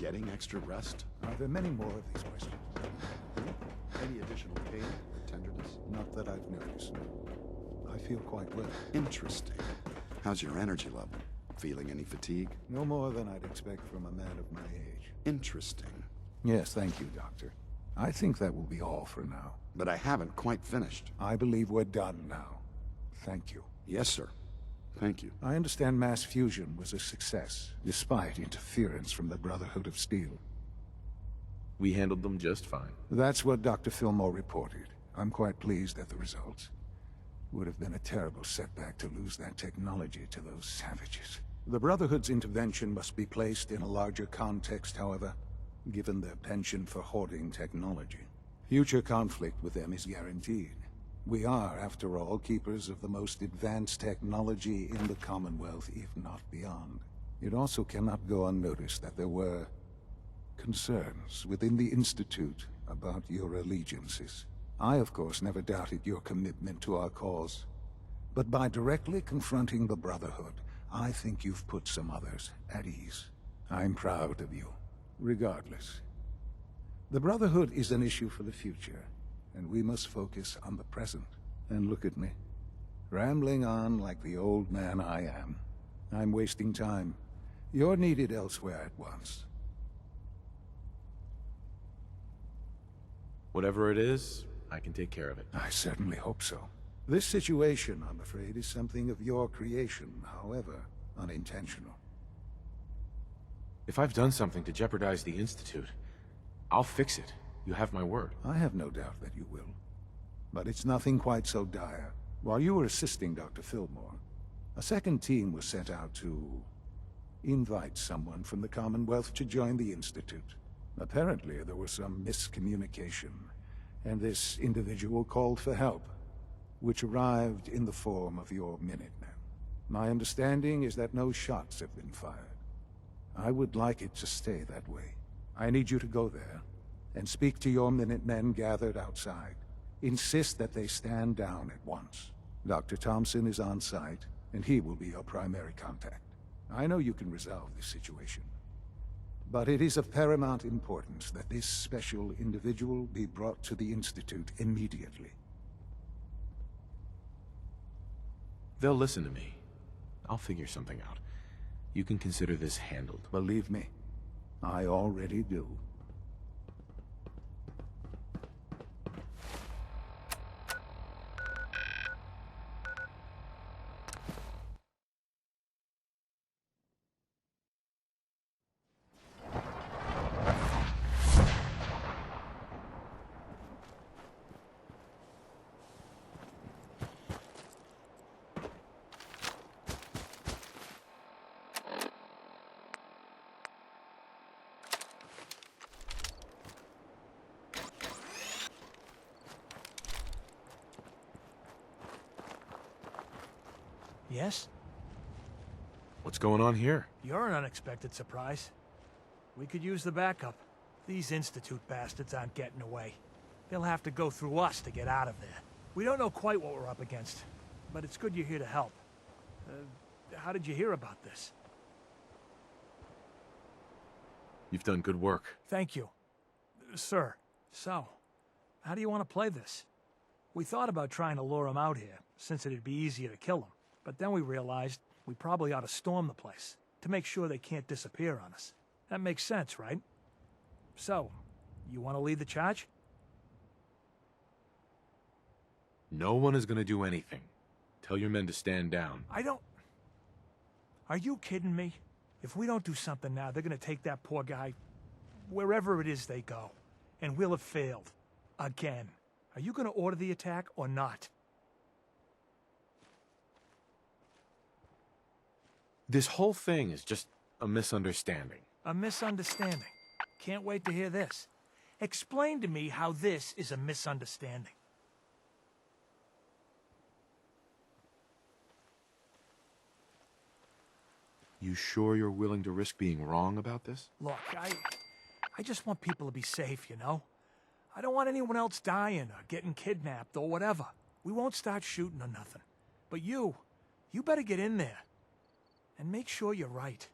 getting extra rest? Are there many more of these questions? Any additional pain or tenderness? Not that I've noticed. I feel quite well. Interesting. How's your energy level? Feeling any fatigue? No more than I'd expect from a man of my age. Interesting. Yes, thank you, Doctor. I think that will be all for now. But I haven't quite finished. I believe we're done now. Thank you. Yes, sir. Thank you. I understand mass fusion was a success, despite interference from the Brotherhood of Steel. We handled them just fine. That's what Dr. Fillmore reported. I'm quite pleased at the results. Would have been a terrible setback to lose that technology to those savages. The Brotherhood's intervention must be placed in a larger context, however, given their penchant for hoarding technology. Future conflict with them is guaranteed. We are, after all, keepers of the most advanced technology in the Commonwealth, if not beyond. It also cannot go unnoticed that there were concerns within the Institute about your allegiances. I, of course, never doubted your commitment to our cause. But by directly confronting the Brotherhood, I think you've put some others at ease. I'm proud of you, regardless. The Brotherhood is an issue for the future, and we must focus on the present. And look at me, rambling on like the old man I am. I'm wasting time. You're needed elsewhere at once. Whatever it is, I can take care of it. I certainly hope so. This situation, I'm afraid, is something of your creation, however unintentional. If I've done something to jeopardize the Institute, I'll fix it. You have my word. I have no doubt that you will. But it's nothing quite so dire. While you were assisting Dr. Fillmore, a second team was sent out to invite someone from the Commonwealth to join the Institute. Apparently, there was some miscommunication, and this individual called for help, which arrived in the form of your Minutemen. My understanding is that no shots have been fired. I would like it to stay that way. I need you to go there and speak to your Minutemen gathered outside. Insist that they stand down at once. Dr. Thompson is on site, and he will be your primary contact. I know you can resolve this situation, but it is of paramount importance that this special individual be brought to the Institute immediately. They'll listen to me. I'll figure something out. You can consider this handled. Believe me, I already do. Yes? What's going on here? You're an unexpected surprise. We could use the backup. These Institute bastards aren't getting away. They'll have to go through us to get out of there. We don't know quite what we're up against, but it's good you're here to help. How did you hear about this? You've done good work. Thank you. Sir, so, how do you want to play this? We thought about trying to lure him out here, since it'd be easier to kill him. But then we realized we probably ought to storm the place, to make sure they can't disappear on us. That makes sense, right? So, you want to lead the charge? No one is gonna do anything. Tell your men to stand down. I don't... Are you kidding me? If we don't do something now, they're gonna take that poor guy wherever it is they go. And we'll have failed. Again. Are you gonna order the attack or not? This whole thing is just a misunderstanding. A misunderstanding. Can't wait to hear this. Explain to me how this is a misunderstanding. You sure you're willing to risk being wrong about this? Look, I just want people to be safe, you know? I don't want anyone else dying or getting kidnapped or whatever. We won't start shooting or nothing. But you better get in there. And make sure you're right.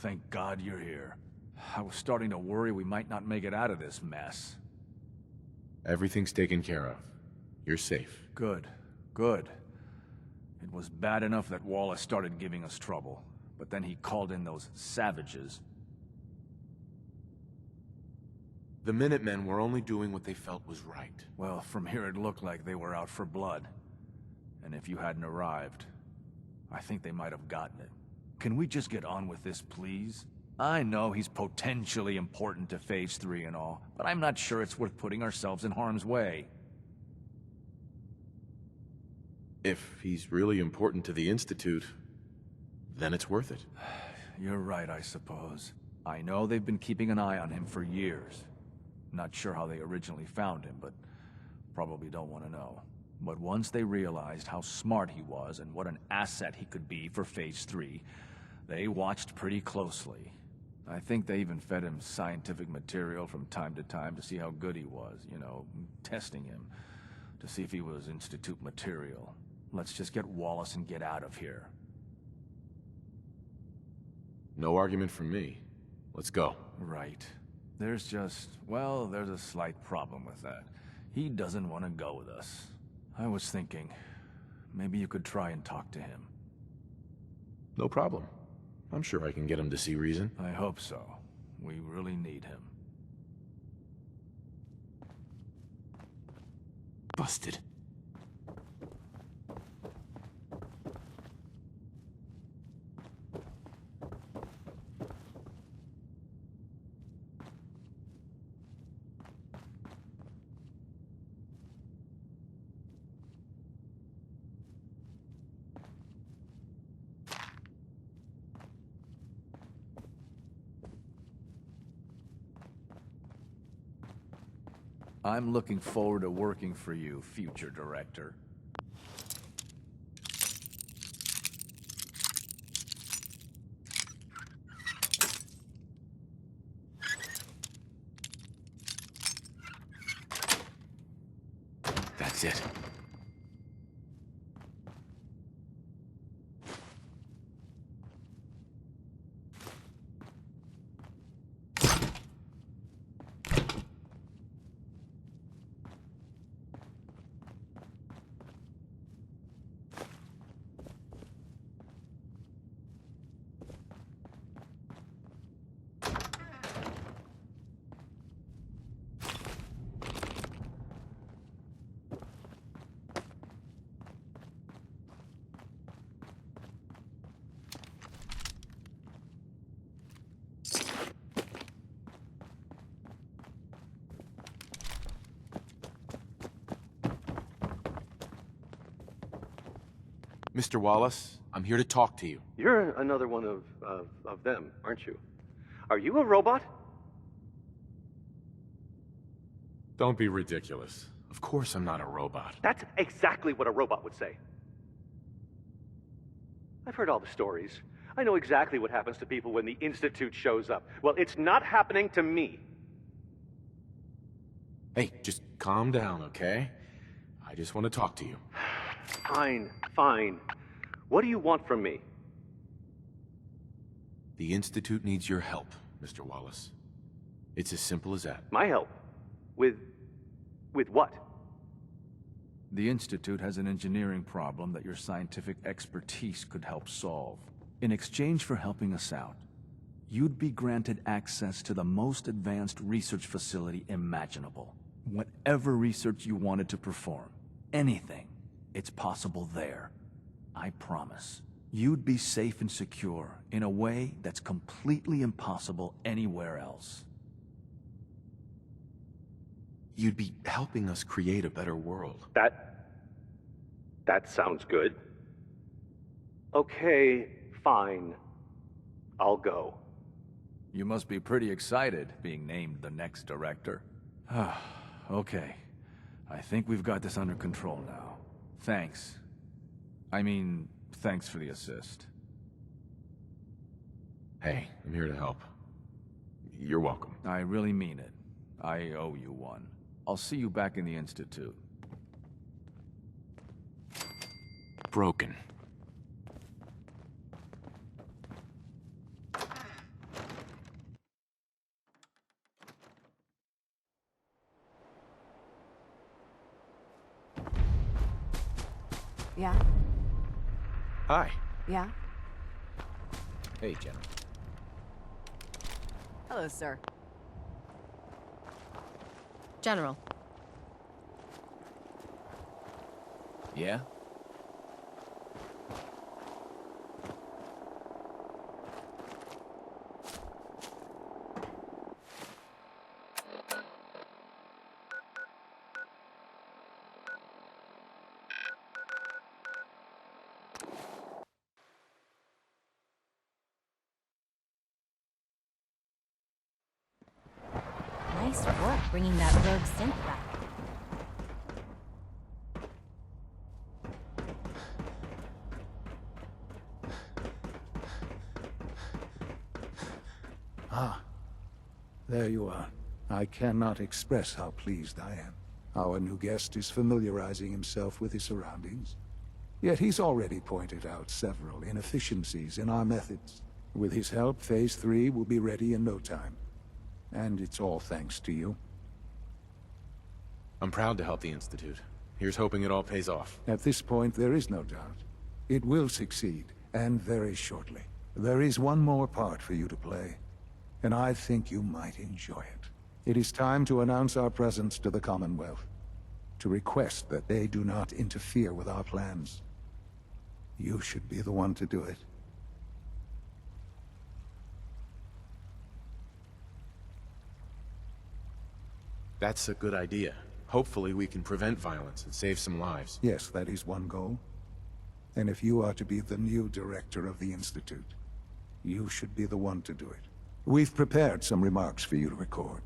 Thank God you're here. I was starting to worry we might not make it out of this mess. Everything's taken care of. You're safe. Good. Good. It was bad enough that Wallace started giving us trouble, but then he called in those savages. The Minutemen were only doing what they felt was right. Well, from here it looked like they were out for blood. And if you hadn't arrived, I think they might have gotten it. Can we just get on with this, please? I know he's potentially important to Phase 3 and all, but I'm not sure it's worth putting ourselves in harm's way. If he's really important to the Institute, then it's worth it. You're right, I suppose. I know they've been keeping an eye on him for years. Not sure how they originally found him, but probably don't want to know. But once they realized how smart he was and what an asset he could be for Phase 3, they watched pretty closely. I think they even fed him scientific material from time to time to see how good he was, you know, testing him, to see if he was Institute material. Let's just get Wallace and get out of here. No argument from me. Let's go. Right. There's just, well, there's a slight problem with that. He doesn't want to go with us. I was thinking, maybe you could try and talk to him. No problem. I'm sure I can get him to see reason. I hope so. We really need him. Busted. I'm looking forward to working for you, future director. That's it. Mr. Wallace, I'm here to talk to you. You're another one of them, aren't you? Are you a robot? Don't be ridiculous. Of course I'm not a robot. That's exactly what a robot would say. I've heard all the stories. I know exactly what happens to people when the Institute shows up. Well, it's not happening to me. Hey, just calm down, okay? I just want to talk to you. Fine, fine. What do you want from me? The Institute needs your help, Mr. Wallace. It's as simple as that. My help? With what? The Institute has an engineering problem that your scientific expertise could help solve. In exchange for helping us out, you'd be granted access to the most advanced research facility imaginable. Whatever research you wanted to perform, anything, it's possible there. I promise. You'd be safe and secure in a way that's completely impossible anywhere else. You'd be helping us create a better world. That sounds good. Okay, fine. I'll go. You must be pretty excited being named the next director. Okay. I think we've got this under control now. Thanks. I mean, thanks for the assist. Hey, I'm here to help. You're welcome. I really mean it. I owe you one. I'll see you back in the Institute. Broken. Yeah? Hi. Yeah? Hey, General. Hello, sir. General. Yeah? Nice work bringing that rogue synth back. Ah, there you are. I cannot express how pleased I am. Our new guest is familiarizing himself with his surroundings. Yet he's already pointed out several inefficiencies in our methods. With his help, Phase 3 will be ready in no time. And it's all thanks to you. I'm proud to help the Institute. Here's hoping it all pays off. At this point, there is no doubt. It will succeed, and very shortly. There is one more part for you to play, and I think you might enjoy it. It is time to announce our presence to the Commonwealth, to request that they do not interfere with our plans. You should be the one to do it. That's a good idea. Hopefully we can prevent violence and save some lives. Yes, that is one goal. And if you are to be the new director of the Institute, you should be the one to do it. We've prepared some remarks for you to record.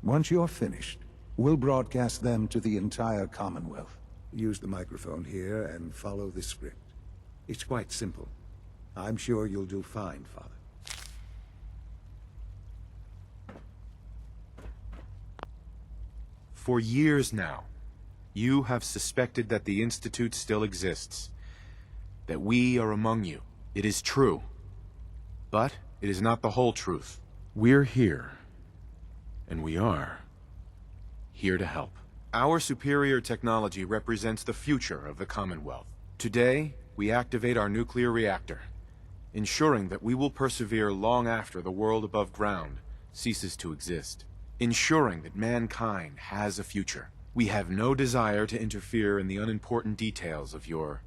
Once you're finished, we'll broadcast them to the entire Commonwealth. Use the microphone here and follow the script. It's quite simple. I'm sure you'll do fine, Father. For years now, you have suspected that the Institute still exists. That we are among you. It is true. But it is not the whole truth. We're here. And we are here to help. Our superior technology represents the future of the Commonwealth. Today, we activate our nuclear reactor, ensuring that we will persevere long after the world above ground ceases to exist. Ensuring that mankind has a future. We have no desire to interfere in the unimportant details of your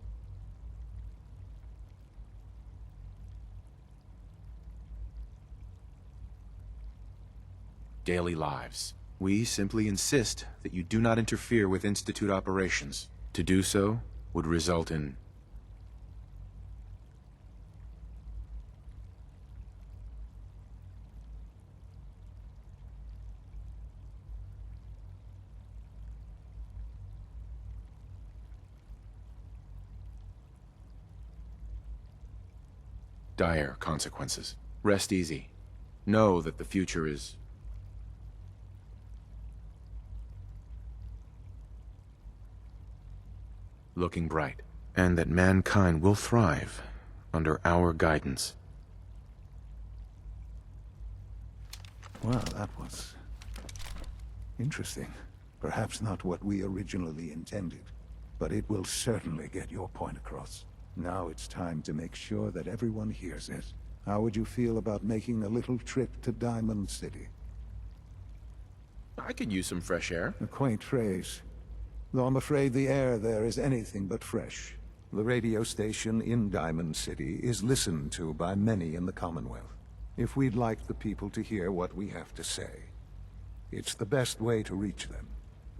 daily lives. We simply insist that you do not interfere with Institute operations. To do so would result in dire consequences. Rest easy. Know that the future is looking bright, and that mankind will thrive under our guidance. Well, that was interesting. Perhaps not what we originally intended, but it will certainly get your point across. Now it's time to make sure that everyone hears it. How would you feel about making a little trip to Diamond City? I could use some fresh air. A quaint phrase, though I'm afraid the air there is anything but fresh. The radio station in Diamond City is listened to by many in the Commonwealth. If we'd like the people to hear what we have to say, it's the best way to reach them.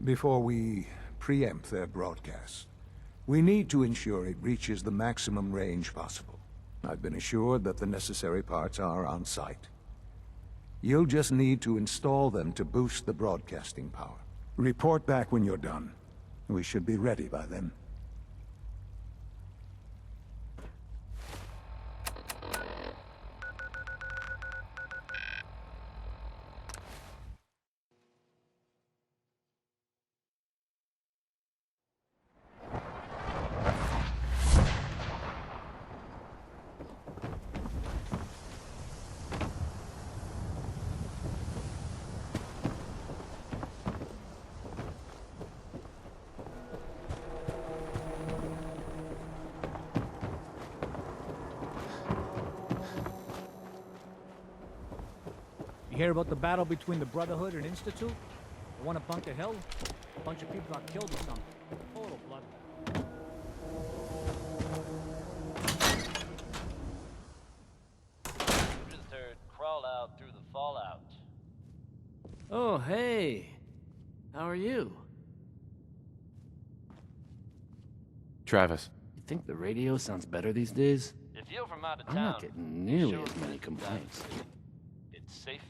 Before we preempt their broadcast, we need to ensure it reaches the maximum range possible. I've been assured that the necessary parts are on site. You'll just need to install them to boost the broadcasting power. Report back when you're done. We should be ready by then. hear about the battle between the Brotherhood and Institute? The one at Bunker Hill? A bunch of people got killed or something. Total bloodbath. Just heard crawl out through the fallout. Oh, hey. How are you? Travis. You think the radio sounds better these days? If you're from out of I'm town, not getting nearly sure as many it's complaints. It's safe,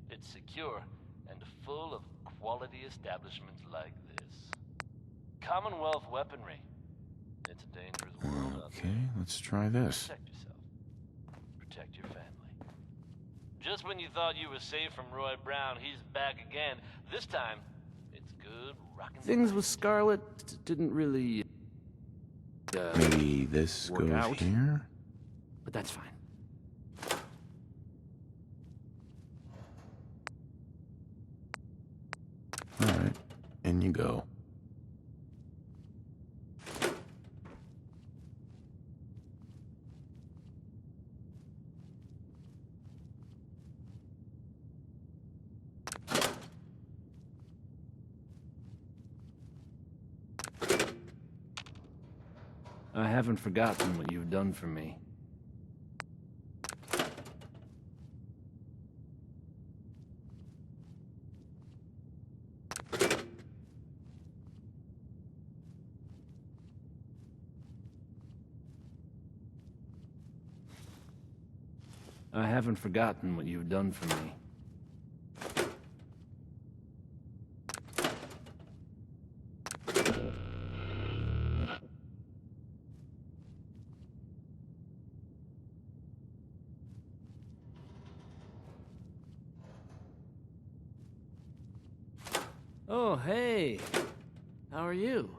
it's secure, and full of quality establishments like this. Commonwealth weaponry. It's a dangerous world out Okay, there. let's try this. Protect yourself. Protect your family. Just when you thought you were safe from Roy Brown, he's back again. This time, it's good rockin'. Things with Scarlet didn't really... Maybe this work goes out. here? But that's fine. Alright, in you go. I haven't forgotten what you've done for me. I haven't forgotten what you've done for me. Oh, hey. How are you?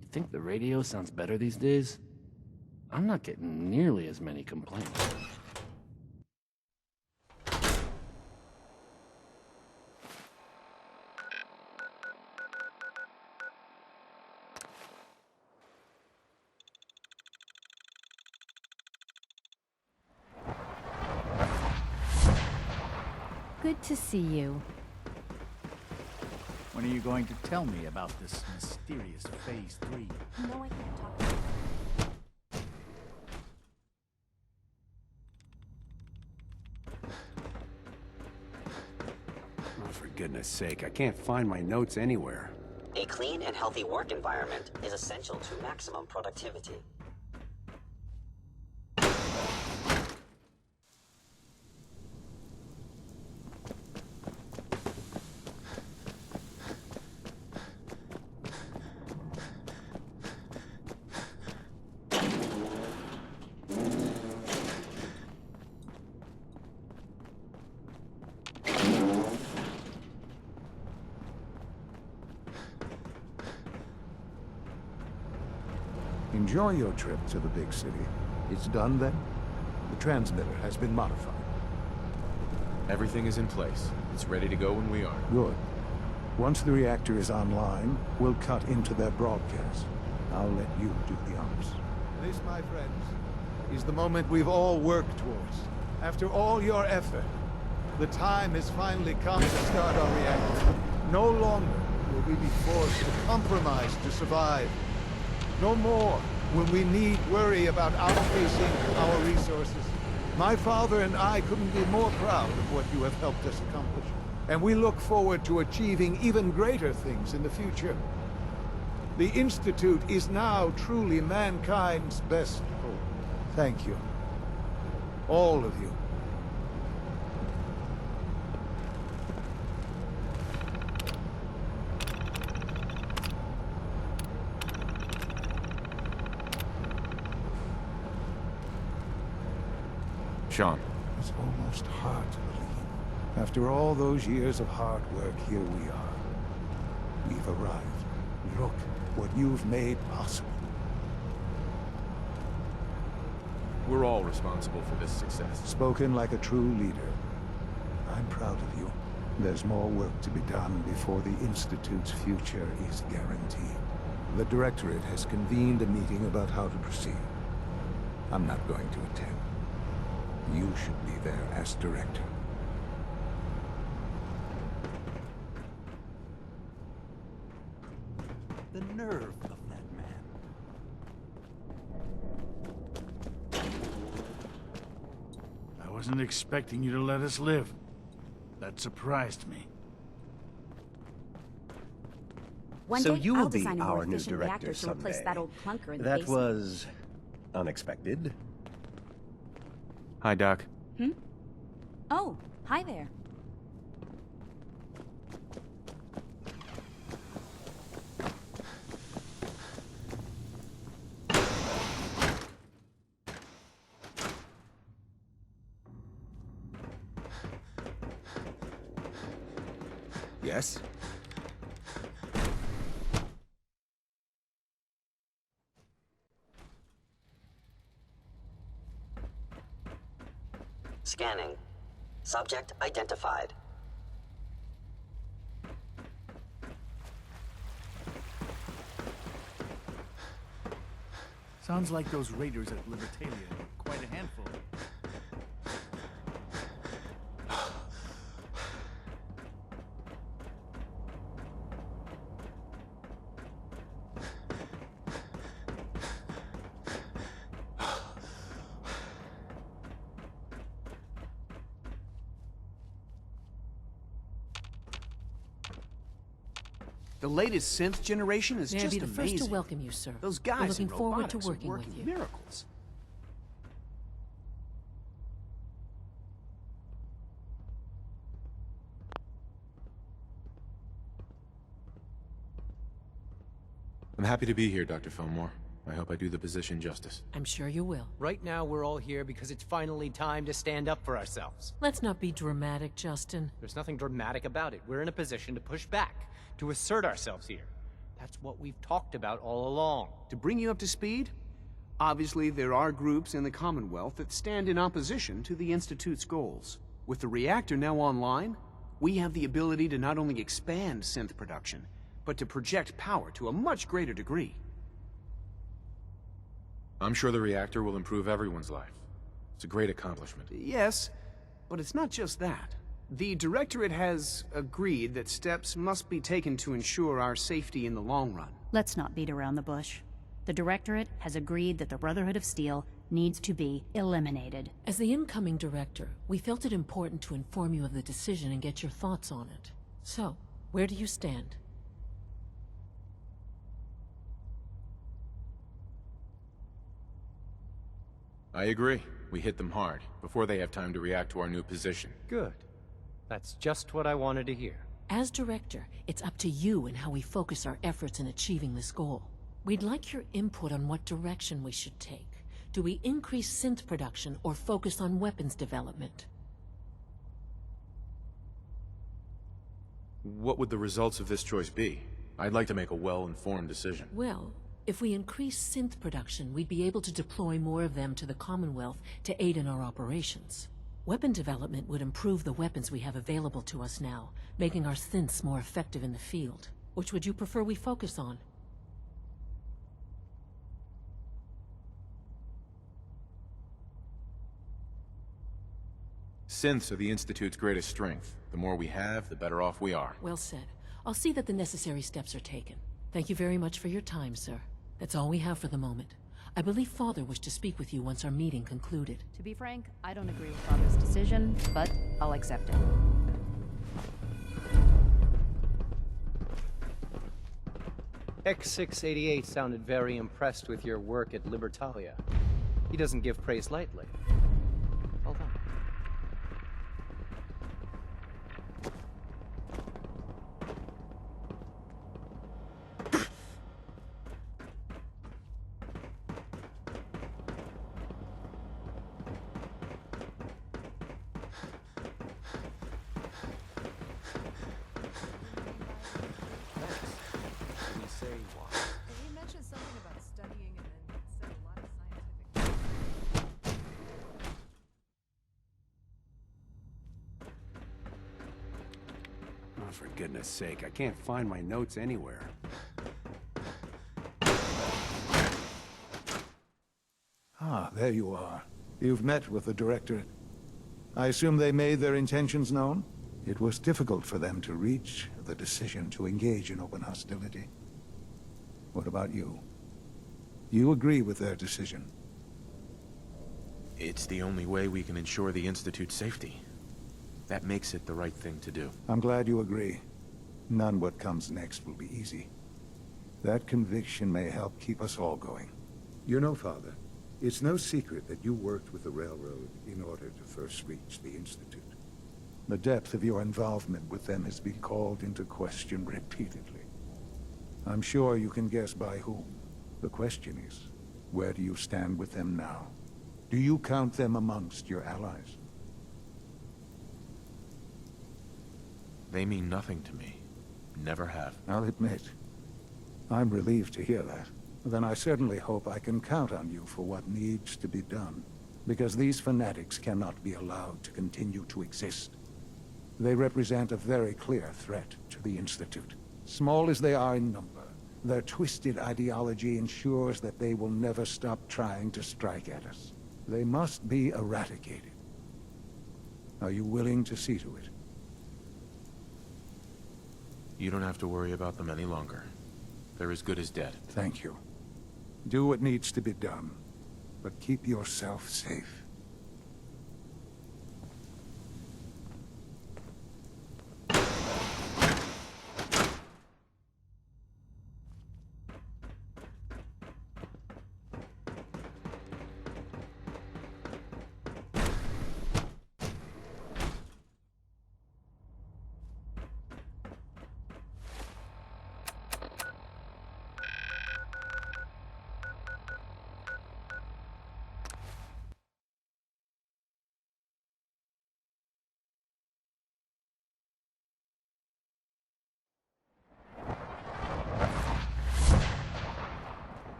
You think the radio sounds better these days? I'm not getting nearly as many complaints. Good to see you. When are you going to tell me about this mysterious Phase 3? No, I can't talk about it. Oh, for goodness sake, I can't find my notes anywhere. A clean and healthy work environment is essential to maximum productivity. Enjoy your trip to the big city. It's done then? The transmitter has been modified. Everything is in place. It's ready to go when we are. Good. Once the reactor is online, we'll cut into their broadcast. I'll let you do the honors. This, my friends, is the moment we've all worked towards. After all your effort, the time has finally come to start our reactor. No longer will we be forced to compromise to survive. No more will we need worry about outpacing our resources. My father and I couldn't be more proud of what you have helped us accomplish. And we look forward to achieving even greater things in the future. The Institute is now truly mankind's best hope. Thank you. All of you. Sean. It's almost hard to believe. After all those years of hard work, here we are. We've arrived. Look, what you've made possible. We're all responsible for this success. Spoken like a true leader. I'm proud of you. There's more work to be done before the Institute's future is guaranteed. The Directorate has convened a meeting about how to proceed. I'm not going to attend. You should be there as Director. The nerve of that man. I wasn't expecting you to let us live. That surprised me. One So day, you I'll will be design a more our new efficient reactor director to replace someday. that old clunker in the That basement. was unexpected. Hi, Doc. Oh, hi there. Yes? Scanning. Subject identified. Sounds like those raiders at Libertalia are quite a handful. The latest synth generation is May I just be the amazing. first to welcome you, sir. Those We're guys looking in forward to robotics are working with working you. miracles. I'm happy to be here, Dr. Fillmore. I hope I do the position justice. I'm sure you will. Right now, we're all here because it's finally time to stand up for ourselves. Let's not be dramatic, Justin. There's nothing dramatic about it. We're in a position to push back, to assert ourselves here. That's what we've talked about all along. To bring you up to speed, obviously there are groups in the Commonwealth that stand in opposition to the Institute's goals. With the reactor now online, we have the ability to not only expand synth production, but to project power to a much greater degree. I'm sure the reactor will improve everyone's life. It's a great accomplishment. Yes, but it's not just that. The Directorate has agreed that steps must be taken to ensure our safety in the long run. Let's not beat around the bush. The Directorate has agreed that the Brotherhood of Steel needs to be eliminated. As the incoming director, we felt it important to inform you of the decision and get your thoughts on it. So, where do you stand? I agree. We hit them hard, before they have time to react to our new position. Good. That's just what I wanted to hear. As director, it's up to you and how we focus our efforts in achieving this goal. We'd like your input on what direction we should take. Do we increase synth production or focus on weapons development? What would the results of this choice be? I'd like to make a well-informed decision. Well, if we increase synth production, we'd be able to deploy more of them to the Commonwealth to aid in our operations. Weapon development would improve the weapons we have available to us now, making our synths more effective in the field. Which would you prefer we focus on? Synths are the Institute's greatest strength. The more we have, the better off we are. Well said. I'll see that the necessary steps are taken. Thank you very much for your time, sir. That's all we have for the moment. I believe Father wished to speak with you once our meeting concluded. To be frank, I don't agree with Father's decision, but I'll accept it. X688 sounded very impressed with your work at Libertalia. He doesn't give praise lightly. Hold on. for goodness sake, I can't find my notes anywhere. Ah, there you are. You've met with the Directorate. I assume they made their intentions known? It was difficult for them to reach the decision to engage in open hostility. What about you? You agree with their decision? It's the only way we can ensure the Institute's safety. That makes it the right thing to do. I'm glad you agree. None what comes next will be easy. That conviction may help keep us all going. You know, Father, it's no secret that you worked with the Railroad in order to first reach the Institute. The depth of your involvement with them has been called into question repeatedly. I'm sure you can guess by whom. The question is, where do you stand with them now? Do you count them amongst your allies? They mean nothing to me. Never have. I'll admit, I'm relieved to hear that. Then I certainly hope I can count on you for what needs to be done. Because these fanatics cannot be allowed to continue to exist. They represent a very clear threat to the Institute. Small as they are in number, their twisted ideology ensures that they will never stop trying to strike at us. They must be eradicated. Are you willing to see to it? You don't have to worry about them any longer. They're as good as dead. Thank you. Do what needs to be done, but keep yourself safe.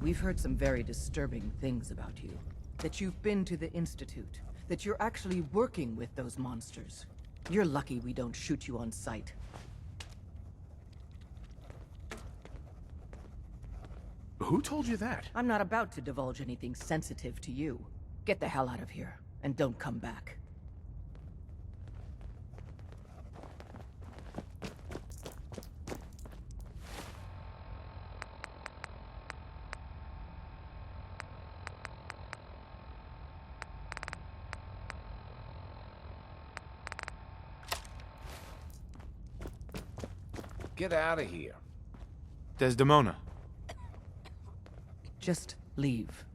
We've heard some very disturbing things about you. That you've been to the Institute. That you're actually working with those monsters. You're lucky we don't shoot you on sight. Who told you that? I'm not about to divulge anything sensitive to you. Get the hell out of here, and don't come back. Get out of here. Desdemona. Just leave.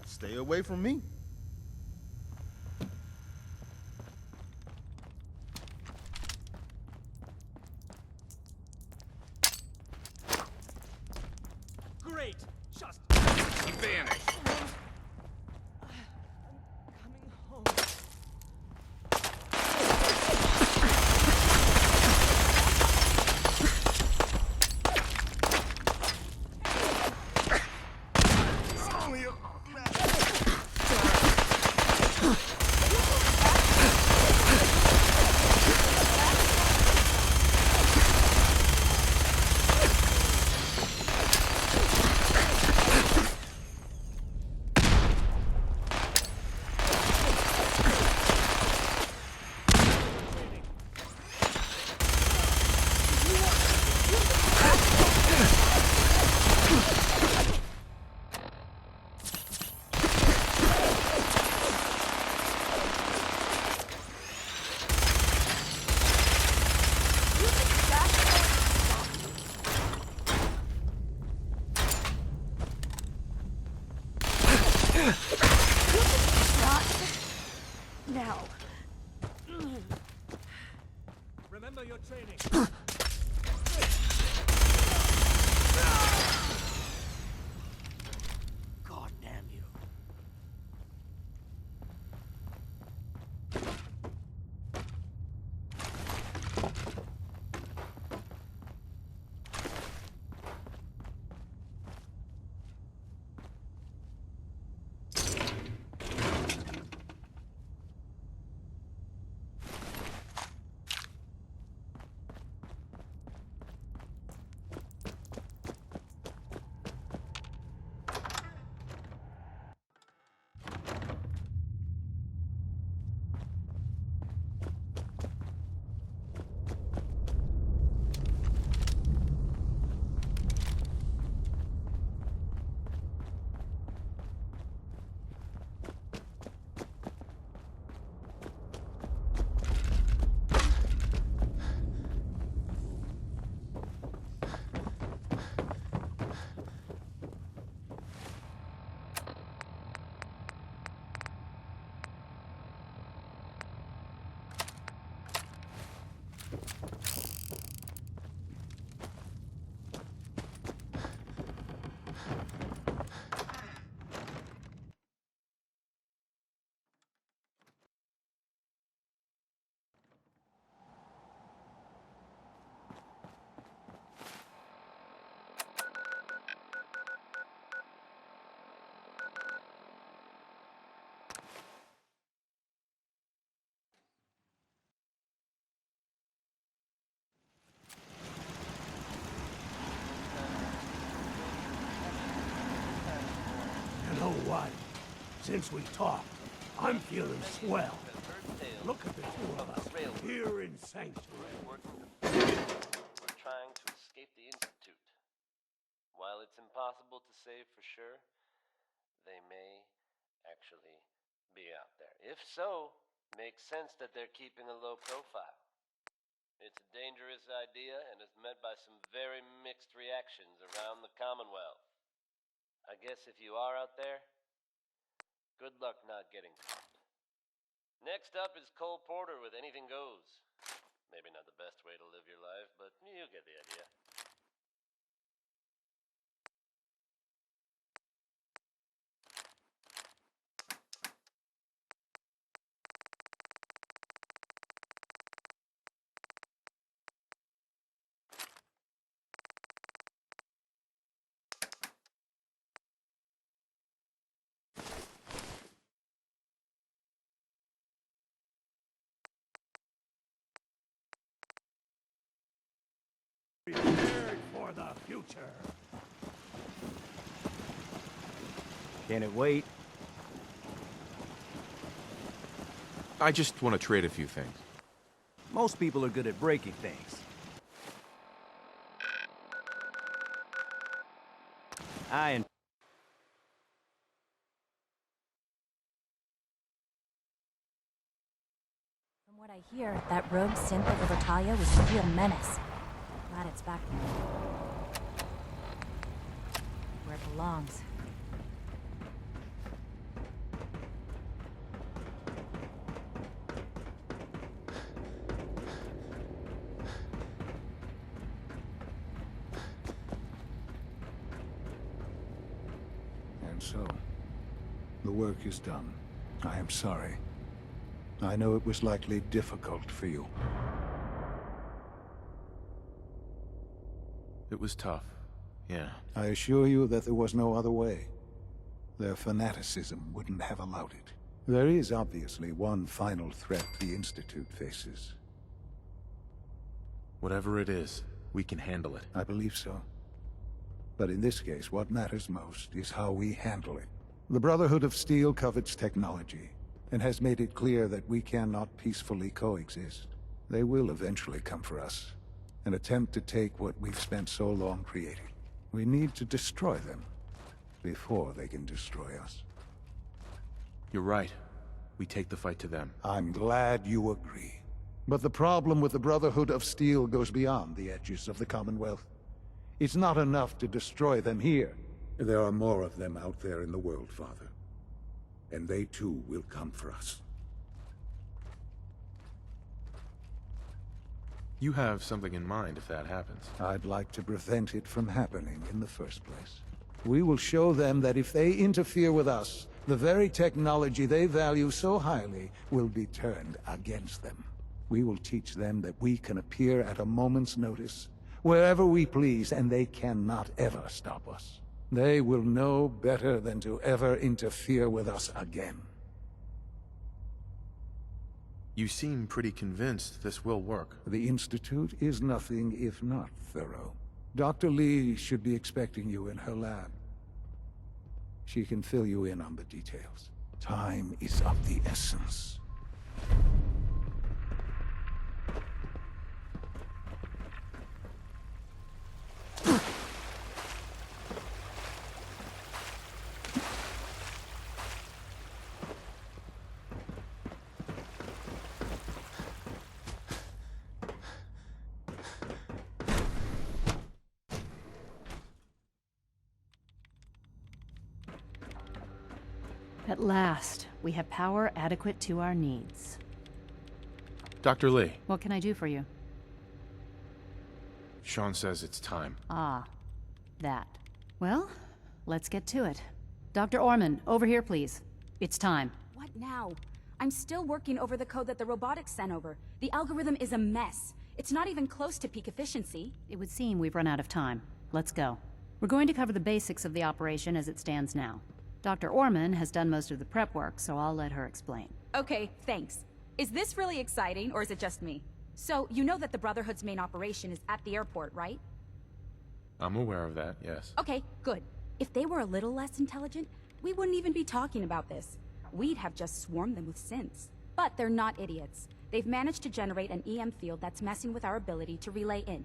Stay away from me. Great! Just vanish. hell. Remember your training. God damn you. You know what? Since we talked, I'm feeling swell. Look at the two of us here in Sanctuary. We're trying to escape the Institute. While it's impossible to say for sure, they may actually be out there. If so, makes sense that they're keeping a low profile. It's a dangerous idea and is met by some very mixed reactions around the Commonwealth. I guess if you are out there, good luck not getting caught. Next up is Cole Porter with Anything Goes. Maybe not the best way to live your life, but you get the idea. Prepared for the future. Can it wait? I just want to trade a few things. Most people are good at breaking things. From what I hear, that rogue synth of Libertalia was a real menace. Glad it's back where it belongs. And so, the work is done. I am sorry. I know it was likely difficult for you. It was tough, yeah. I assure you that there was no other way. Their fanaticism wouldn't have allowed it. There is obviously one final threat the Institute faces. Whatever it is, we can handle it. I believe so. But in this case, what matters most is how we handle it. The Brotherhood of Steel covets technology, and has made it clear that we cannot peacefully coexist. They will eventually come for us, and attempt to take what we've spent so long creating. We need to destroy them before they can destroy us. You're right. We take the fight to them. I'm glad you agree. But the problem with the Brotherhood of Steel goes beyond the edges of the Commonwealth. It's not enough to destroy them here. There are more of them out there in the world, Father. And they too will come for us. You have something in mind if that happens. I'd like to prevent it from happening in the first place. We will show them that if they interfere with us, the very technology they value so highly will be turned against them. We will teach them that we can appear at a moment's notice, wherever we please, and they cannot ever stop us. They will know better than to ever interfere with us again. You seem pretty convinced this will work. The Institute is nothing if not thorough. Dr. Lee should be expecting you in her lab. She can fill you in on the details. Time is of the essence. At last, we have power adequate to our needs. Dr. Lee, What can I do for you? Sean says it's time. Ah, that. Well, let's get to it. Dr. Orman, over here, please. It's time. What now? I'm still working over the code that the robotics sent over. The algorithm is a mess. It's not even close to peak efficiency. It would seem we've run out of time. Let's go. We're going to cover the basics of the operation as it stands now. Dr. Orman has done most of the prep work, so I'll let her explain. Okay, thanks. Is this really exciting, or is it just me? So, you know that the Brotherhood's main operation is at the airport, right? I'm aware of that, yes. Okay, good. If they were a little less intelligent, we wouldn't even be talking about this. We'd have just swarmed them with synths. But they're not idiots. They've managed to generate an EM field that's messing with our ability to relay in.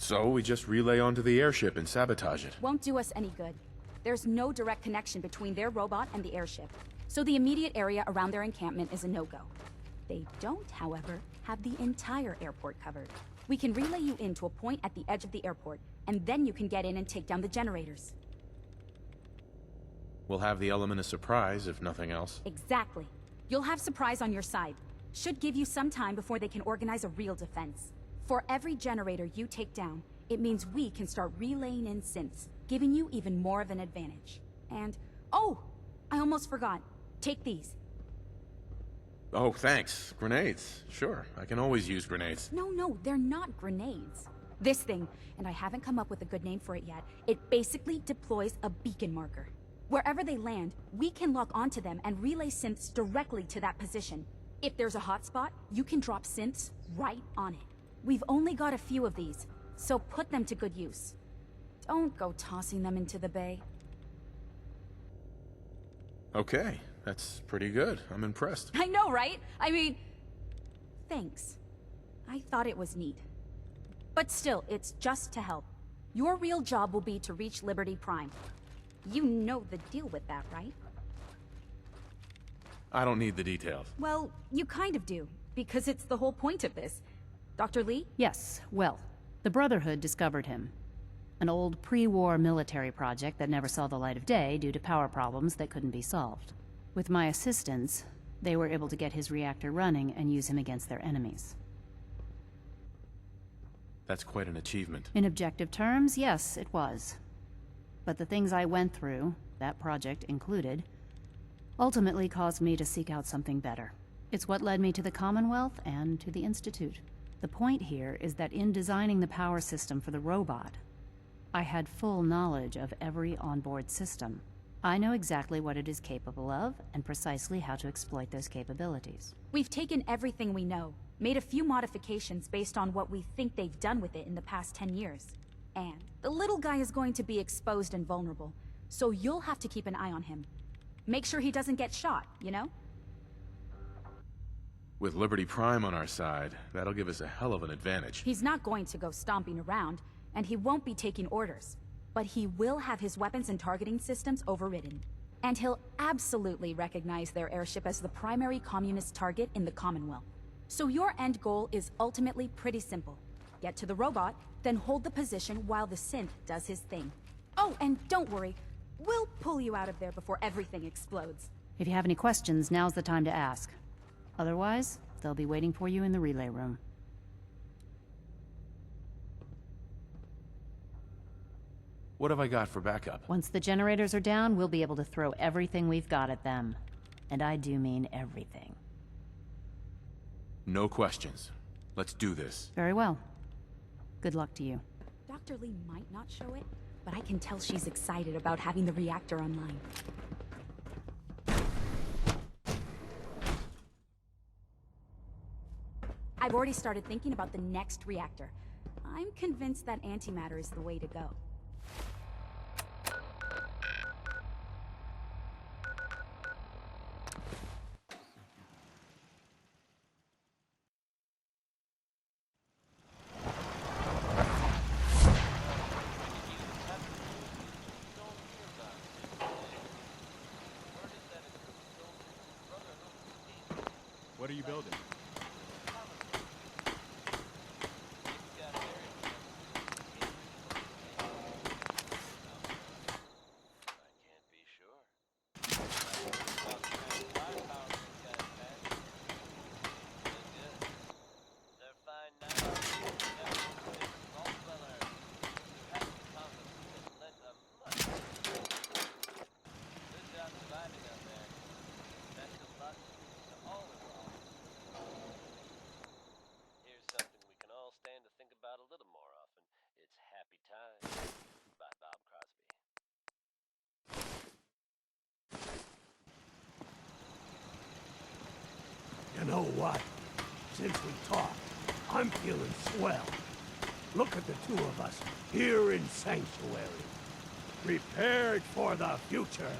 So we just relay onto the airship and sabotage it. Won't do us any good. There's no direct connection between their robot and the airship, so the immediate area around their encampment is a no-go. They don't, however, have the entire airport covered. We can relay you in to a point at the edge of the airport, and then you can get in and take down the generators. We'll have the element of surprise, if nothing else. Exactly. You'll have surprise on your side. Should give you some time before they can organize a real defense. For every generator you take down, it means we can start relaying in synths, giving you even more of an advantage. And, oh, I almost forgot. Take these. Oh, thanks. Grenades. Sure, I can always use grenades. No, they're not grenades. This thing, and I haven't come up with a good name for it yet, it basically deploys a beacon marker. Wherever they land, we can lock onto them and relay synths directly to that position. If there's a hotspot, you can drop synths right on it. We've only got a few of these, so put them to good use. Don't go tossing them into the bay. Okay, that's pretty good. I'm impressed. I know, right? I mean, thanks. I thought it was neat. But still, it's just to help. Your real job will be to reach Liberty Prime. You know the deal with that, right? I don't need the details. Well, you kind of do, because it's the whole point of this. Dr. Lee? Yes, well, the Brotherhood discovered him. An old pre-war military project that never saw the light of day due to power problems that couldn't be solved. With my assistance, they were able to get his reactor running and use him against their enemies. That's quite an achievement. In objective terms, yes, it was. But the things I went through, that project included, ultimately caused me to seek out something better. It's what led me to the Commonwealth and to the Institute. The point here is that in designing the power system for the robot, I had full knowledge of every onboard system. I know exactly what it is capable of, and precisely how to exploit those capabilities. We've taken everything we know, made a few modifications based on what we think they've done with it in the past 10 years. And the little guy is going to be exposed and vulnerable, so you'll have to keep an eye on him. Make sure he doesn't get shot, you know? With Liberty Prime on our side, that'll give us a hell of an advantage. He's not going to go stomping around, and he won't be taking orders. But he will have his weapons and targeting systems overridden. And he'll absolutely recognize their airship as the primary communist target in the Commonwealth. So your end goal is ultimately pretty simple. Get to the robot, then hold the position while the synth does his thing. Oh, and don't worry, we'll pull you out of there before everything explodes. If you have any questions, now's the time to ask. Otherwise, They'll be waiting for you in the relay room. What have I got for backup? Once the generators are down, we'll be able to throw everything we've got at them. And I do mean everything. No questions. Let's do this. Very well. Good luck to you. Dr. Lee might not show it, but I can tell she's excited about having the reactor online. I've already started thinking about the next reactor. I'm convinced that antimatter is the way to go. What are you building? You know what? Since we talked, I'm feeling swell. Look at the two of us here in Sanctuary. Prepared for the future.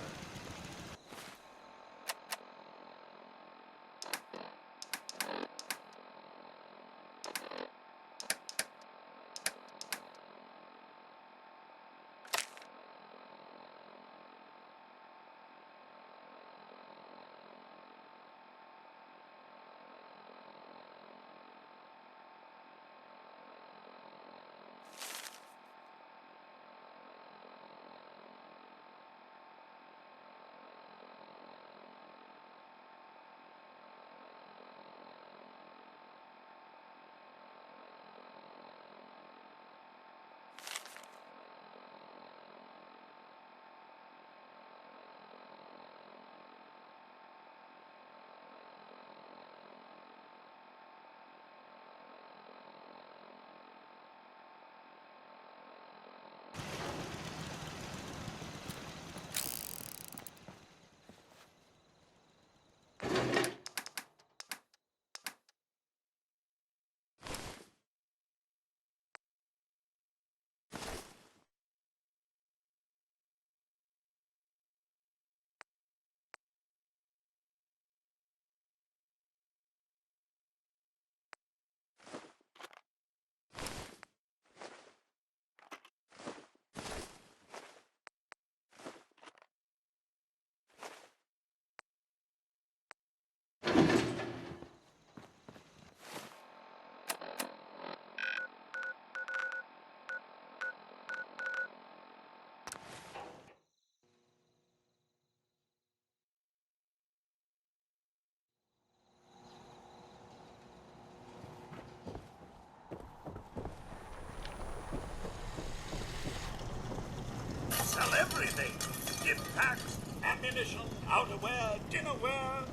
Sell everything. Stim packs, ammunition, outerwear, dinnerware.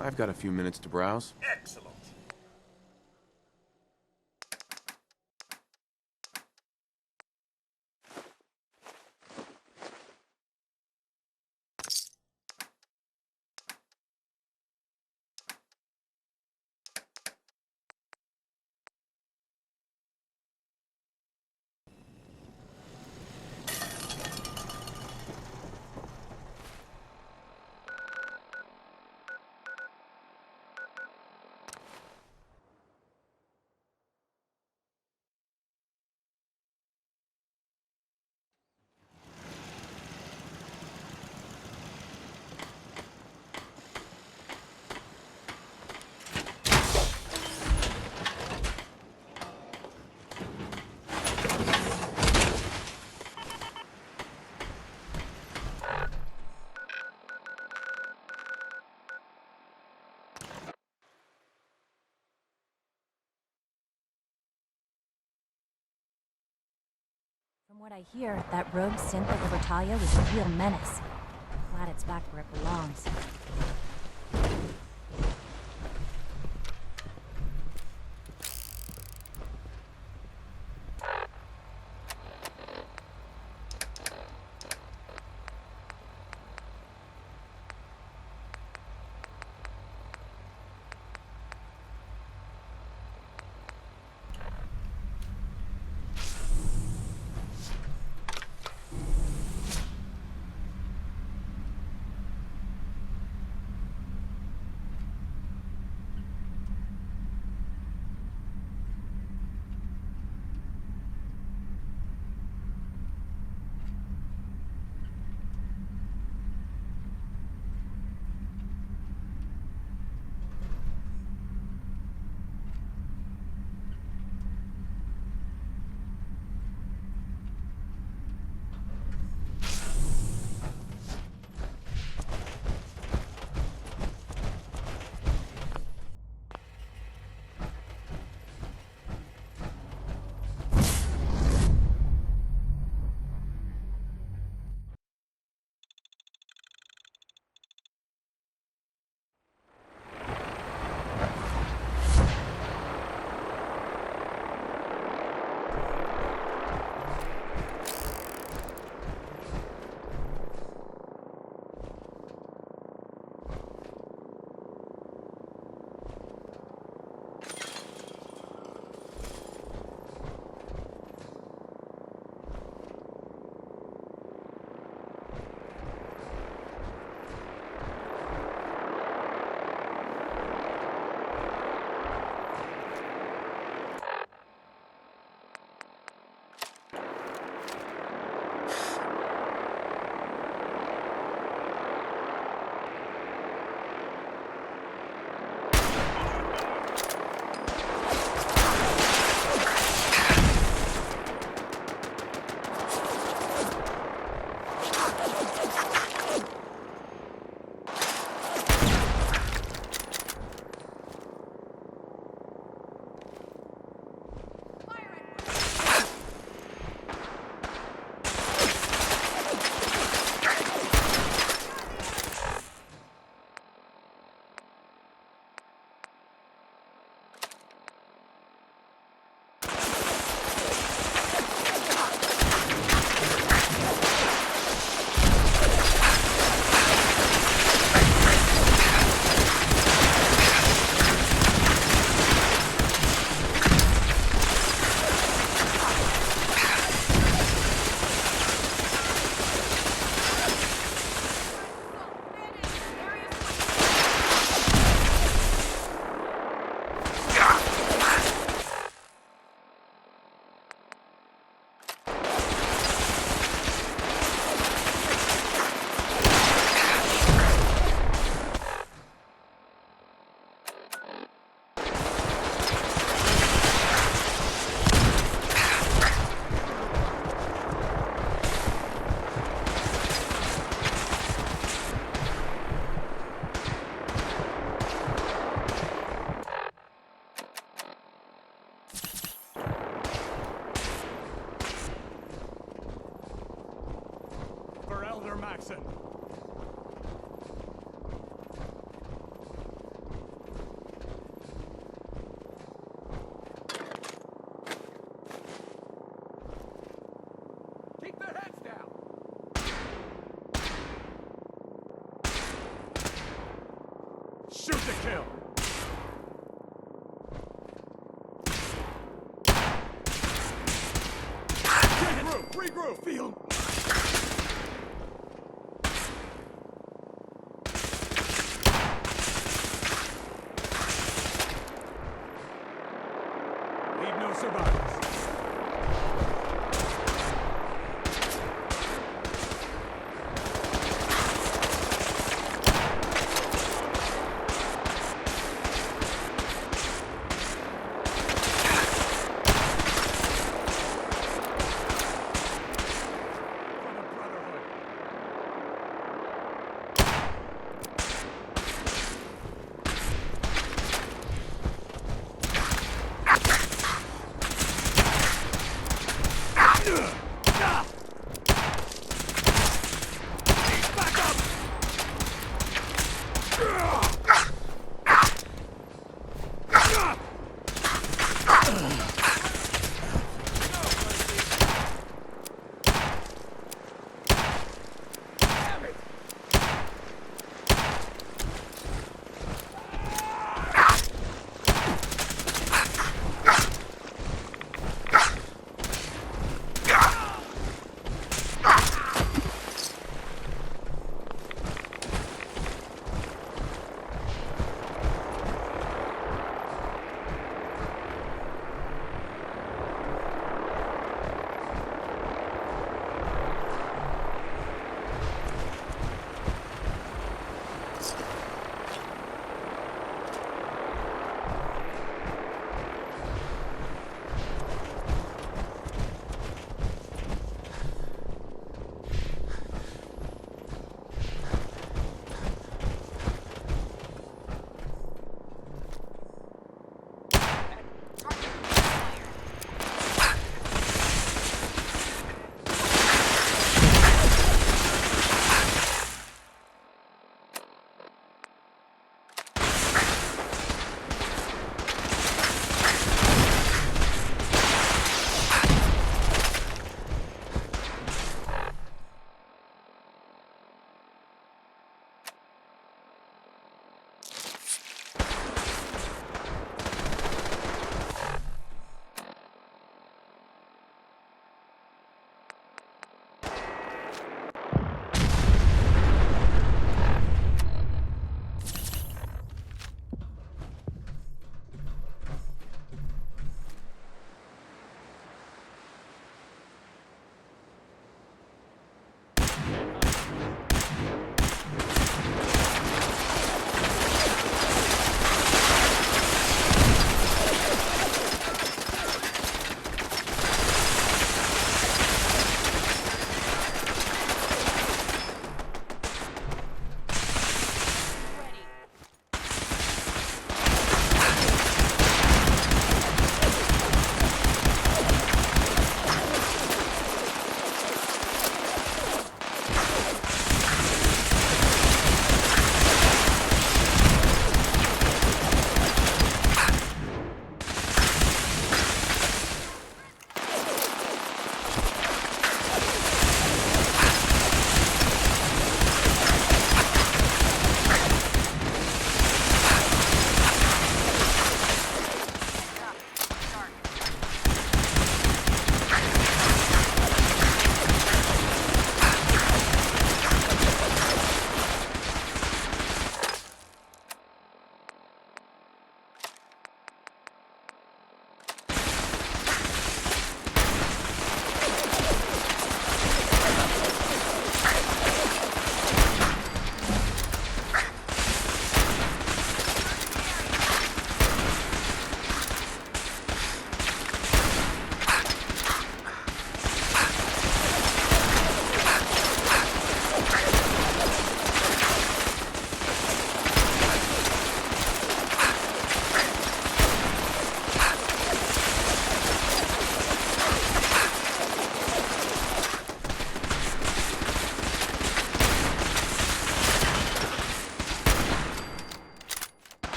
I've got a few minutes to browse. Excellent. what I hear, that rogue synth over Talia was a real menace. Glad it's back where it belongs. Maxson. Keep their heads down. Shoot to kill. Regroup. Field. Leave no survivors.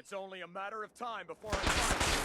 It's only a matter of time before I find you.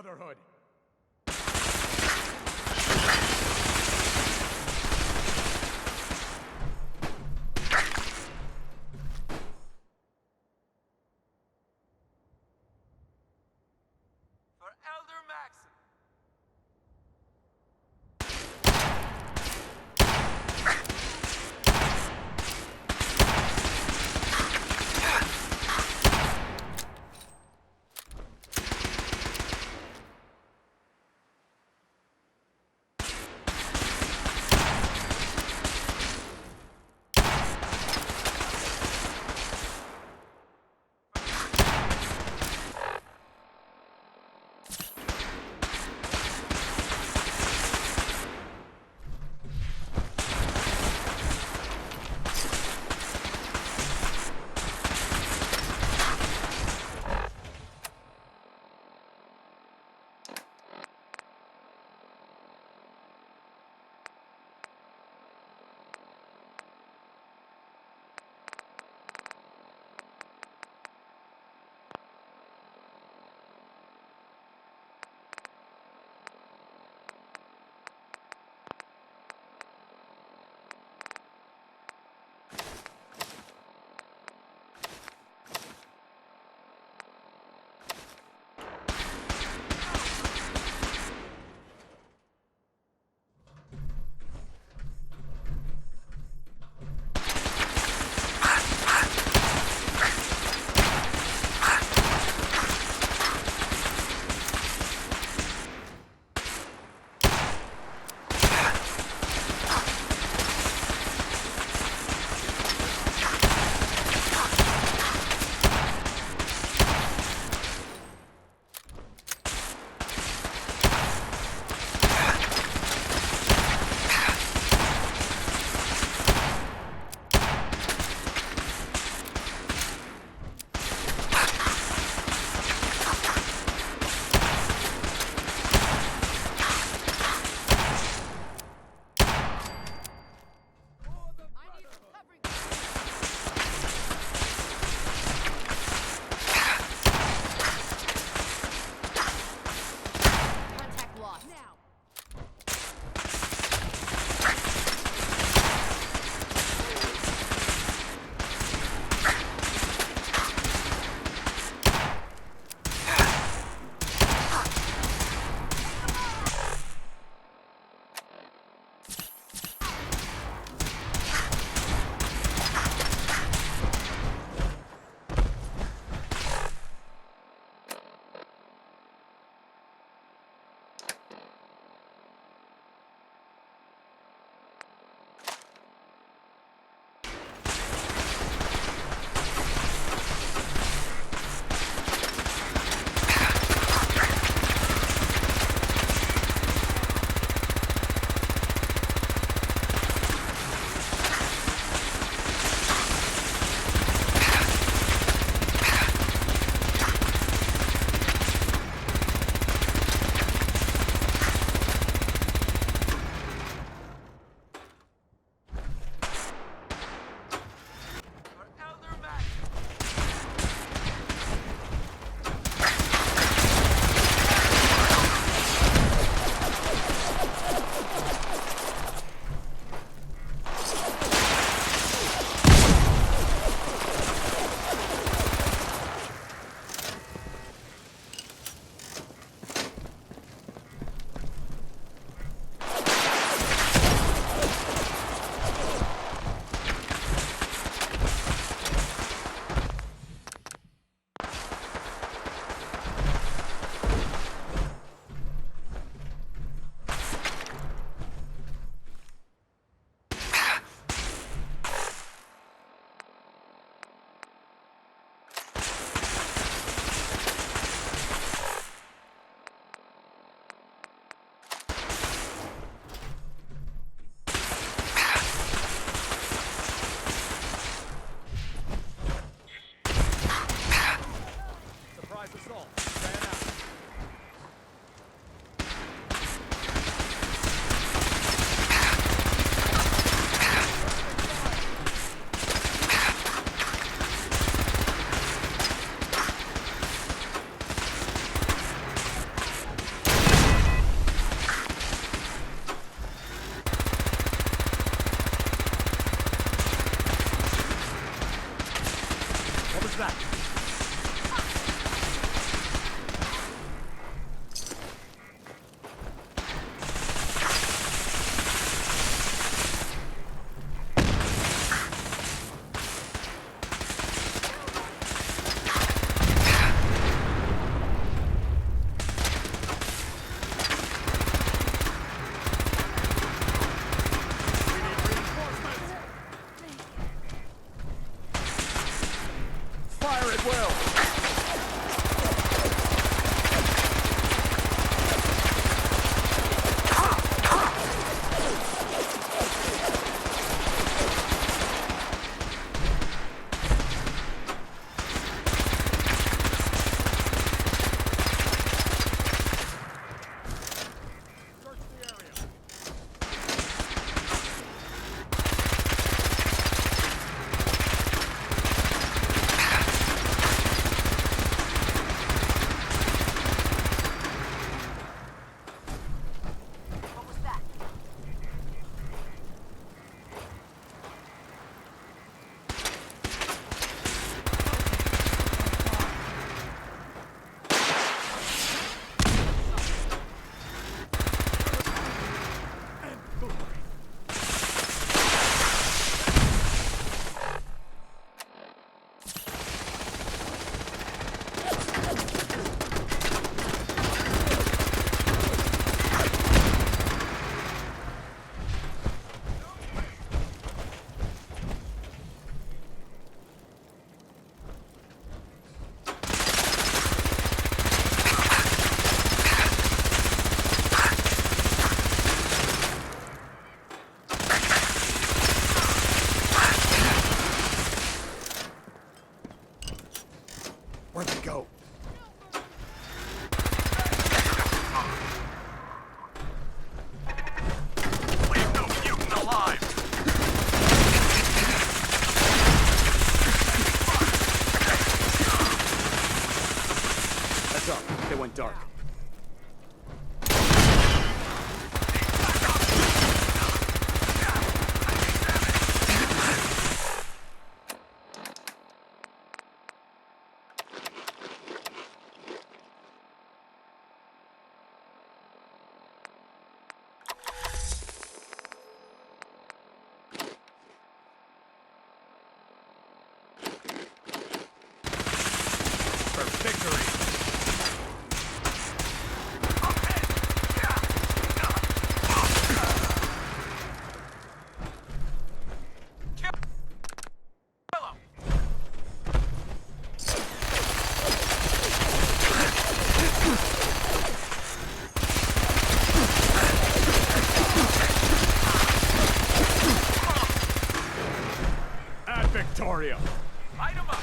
Brotherhood. For Elder Maxim. Where'd they go? Leave no mutant alive! Heads up, they went dark. Victoria! Light 'em up!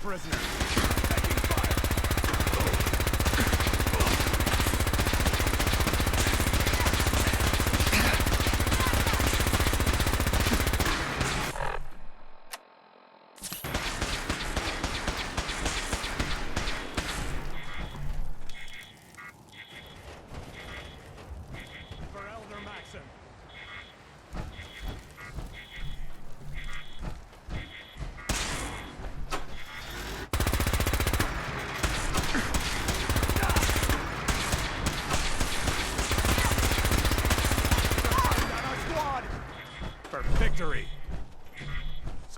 Prisoners. For Elder Maxim.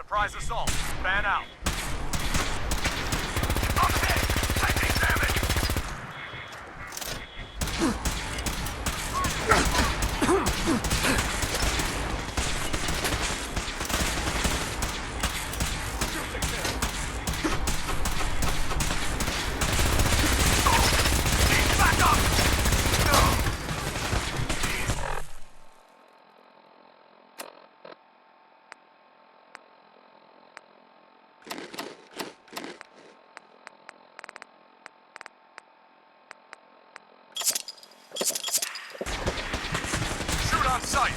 Surprise assault. Fan out. I'm hit. Taking damage. Back up. Shoot on sight.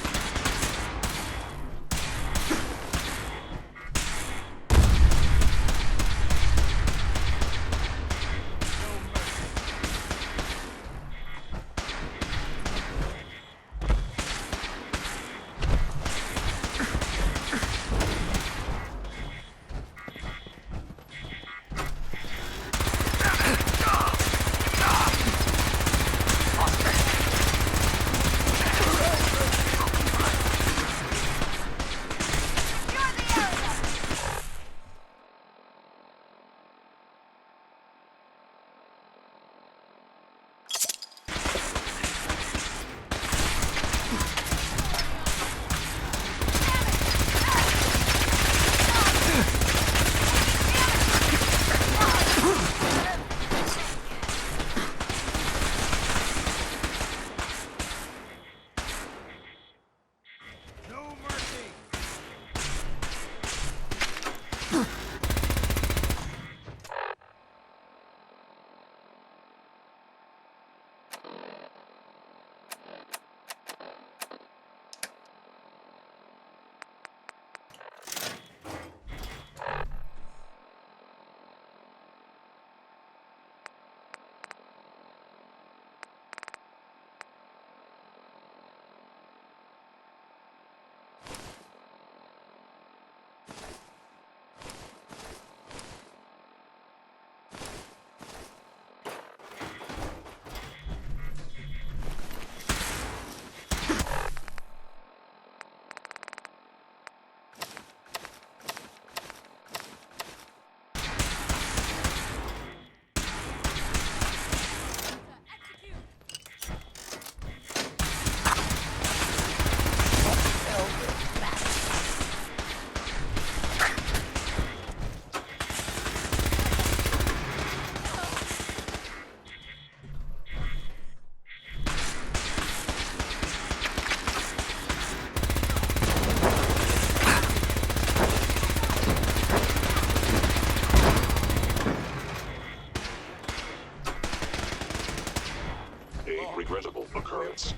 Regrettable occurrence.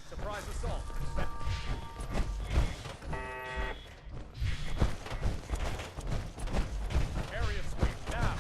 Surprise assault. Area sweep now.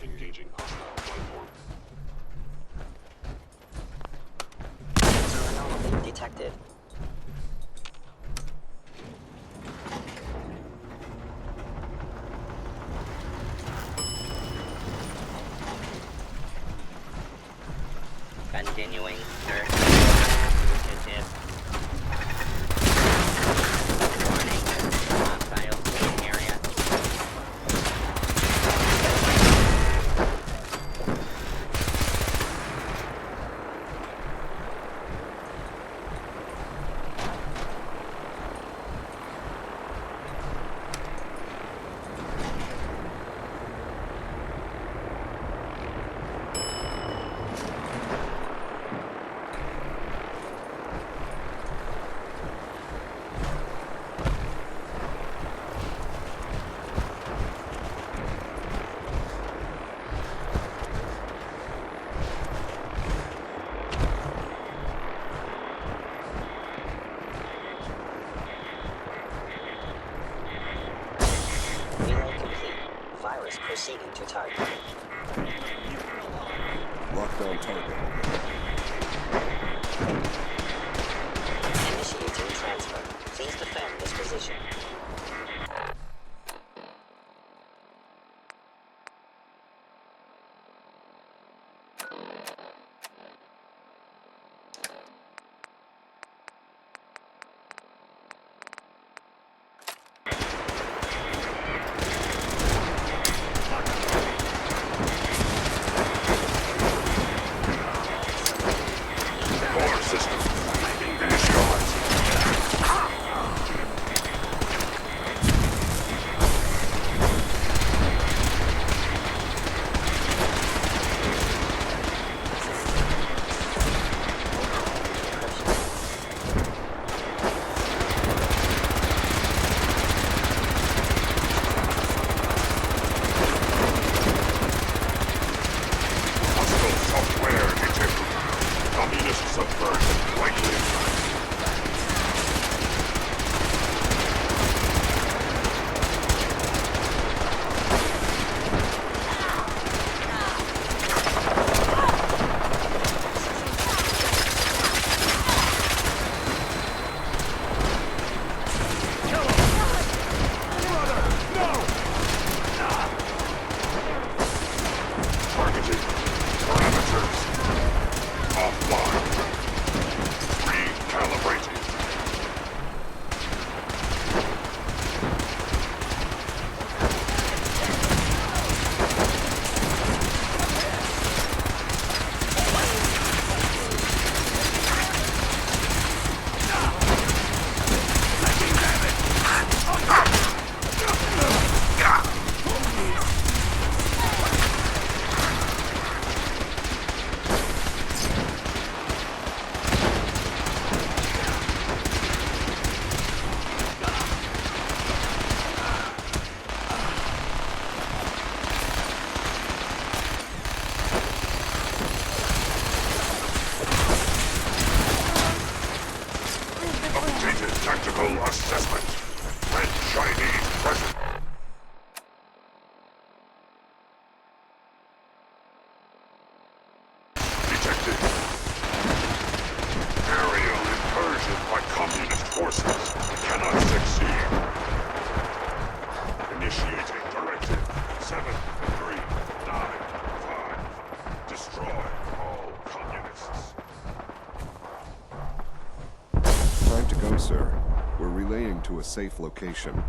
Engaging hostile platform. Anomaly detected. Continuing search. Proceeding to target. Lockdown target. Initiating transfer. Please defend this position. Core system. Initialized. Hostile software detected. Communist subversion likely. Targeted. Parameters. Offline. Recalibrated. Updated tactical assessment. Red Chinese present. Detected. Aerial incursion by communist forces cannot succeed. Initiating directive 7395. Destroy all communists. Time to go, sir. We're relaying to a safe location.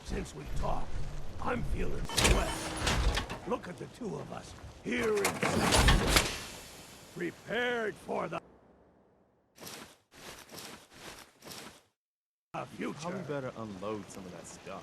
Since we talked, I'm feeling swell. Look at the two of us here in Prepared for the... future. Probably better unload some of that stuff.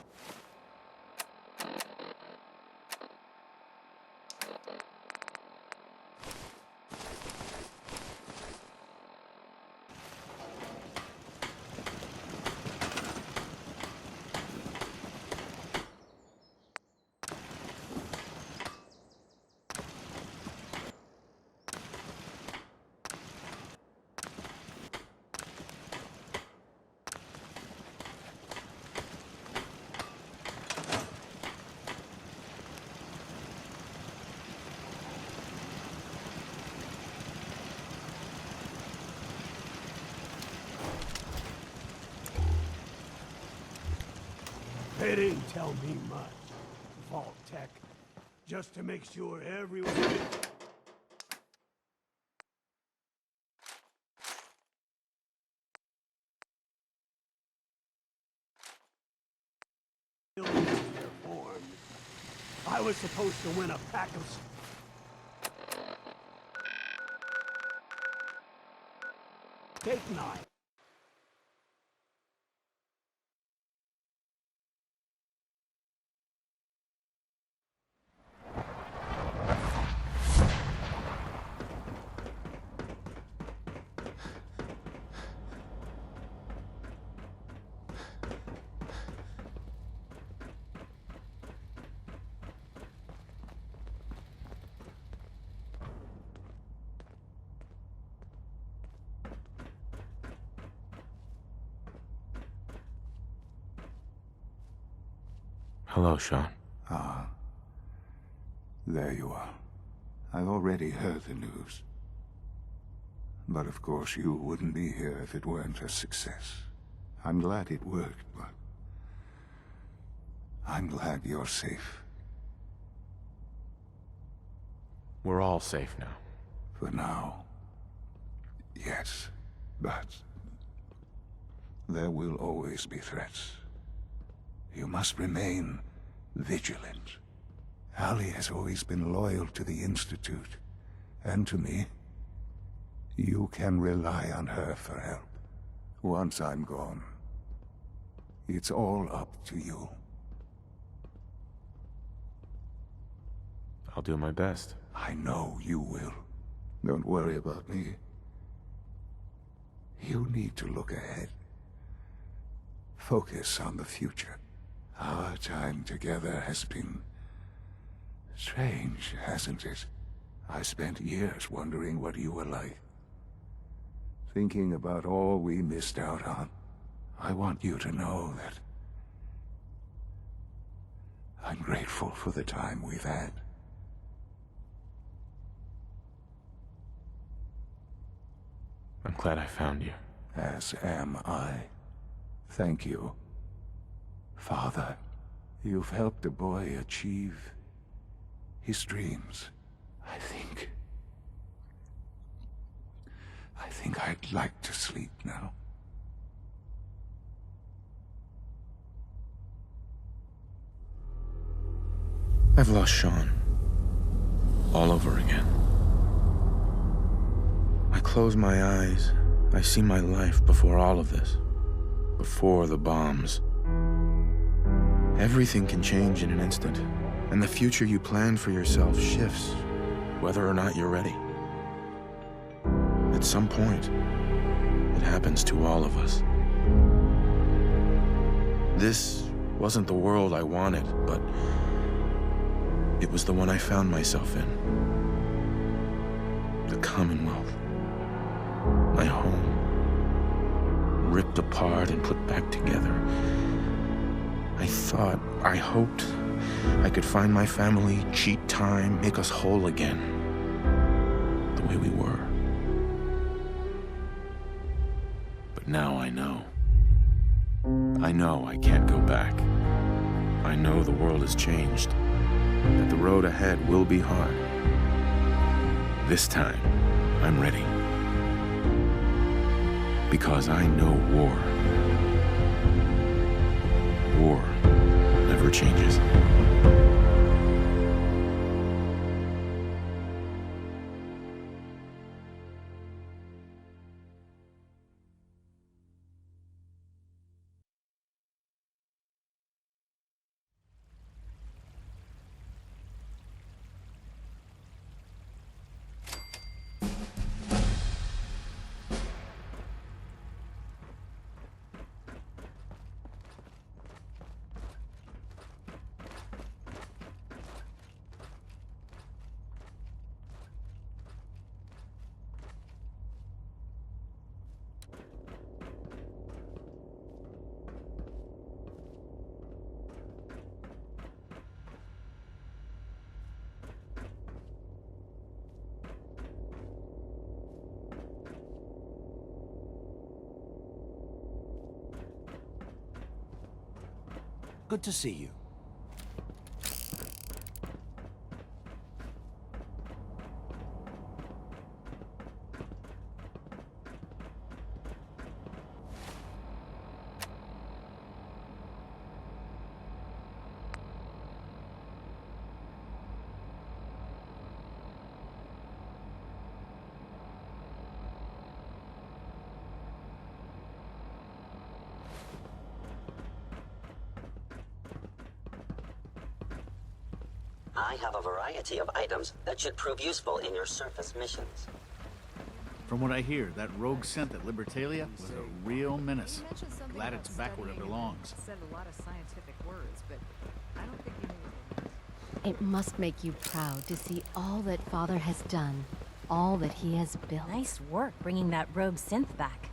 They didn't tell me much, Vault Tech. Just to make sure everyone... I was supposed to win a pack of... Take 9. Hello, Sean. Ah. There you are. I've already heard the news. But of course you wouldn't be here if it weren't a success. I'm glad it worked, but... I'm glad you're safe. We're all safe now. For now. Yes, but... there will always be threats. You must remain vigilant. Ali has always been loyal to the Institute, and to me. You can rely on her for help. Once I'm gone, it's all up to you. I'll do my best. I know you will. Don't worry about me. You need to look ahead. Focus on the future. Our time together has been... strange, hasn't it? I spent years wondering what you were like. Thinking about all we missed out on. I want you to know that... I'm grateful for the time we've had. I'm glad I found you. As am I. Thank you. Father, you've helped a boy achieve his dreams. I think I'd like to sleep now. I've lost Sean. All over again. I close my eyes. I see my life before all of this. Before the bombs. Everything can change in an instant, and the future you plan for yourself shifts, whether or not you're ready. At some point, it happens to all of us. This wasn't the world I wanted, but it was the one I found myself in. The Commonwealth. My home. Ripped apart and put back together. I hoped I could find my family, cheat time, make us whole again. The way we were. But now I know. I know I can't go back. I know the world has changed. That the road ahead will be hard. This time, I'm ready. Because I know war. War never changes. Good to see you. I have a variety of items that should prove useful in your surface missions. From what I hear, that rogue synth at Libertalia was a real menace. Glad it's back where it belongs. Said a lot of scientific words, but I don't think you knew what it meant. It must make you proud to see all that Father has done, all that he has built. Nice work bringing that rogue synth back.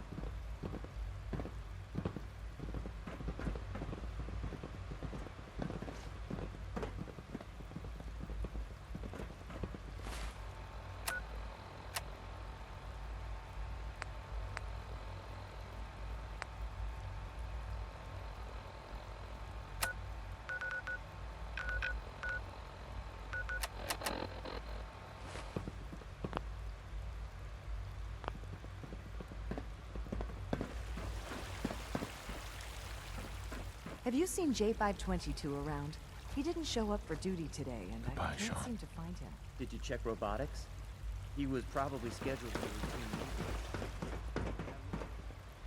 Have you seen J522 around? He didn't show up for duty today, and I can't seem to find him. Did you check robotics? He was probably scheduled for routine maintenance.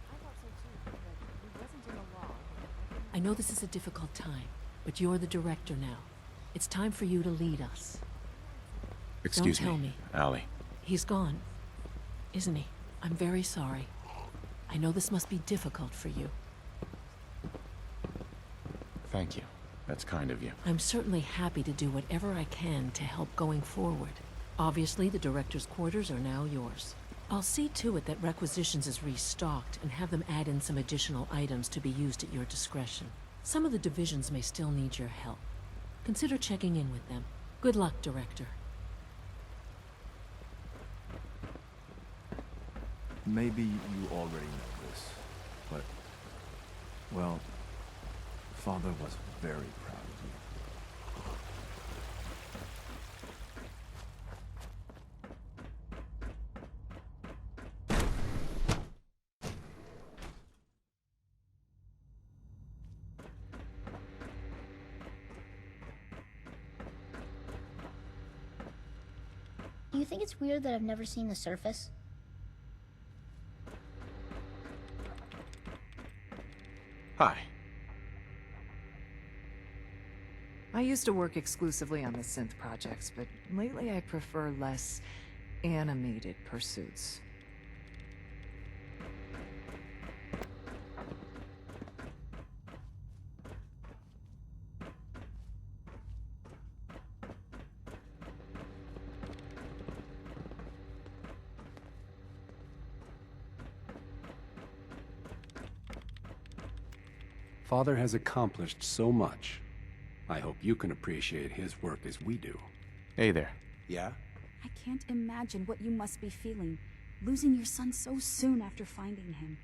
I thought so too, but he wasn't in the log. I know this is a difficult time, but you're the director now. It's time for you to lead us. Excuse Don't tell me. Allie. He's gone, isn't he? I'm very sorry. I know this must be difficult for you. Thank you. That's kind of you. I'm certainly happy to do whatever I can to help going forward. Obviously, the director's quarters are now yours. I'll see to it that Requisitions is restocked and have them add in some additional items to be used at your discretion. Some of the divisions may still need your help. Consider checking in with them. Good luck, Director. Maybe you already know this, but, well, Father was very proud of you. You think it's weird that I've never seen the surface? Hi. I used to work exclusively on the synth projects, but lately I prefer less animated pursuits. Father has accomplished so much. I hope you can appreciate his work as we do. Hey there. Yeah? I can't imagine what you must be feeling, losing your son so soon after finding him.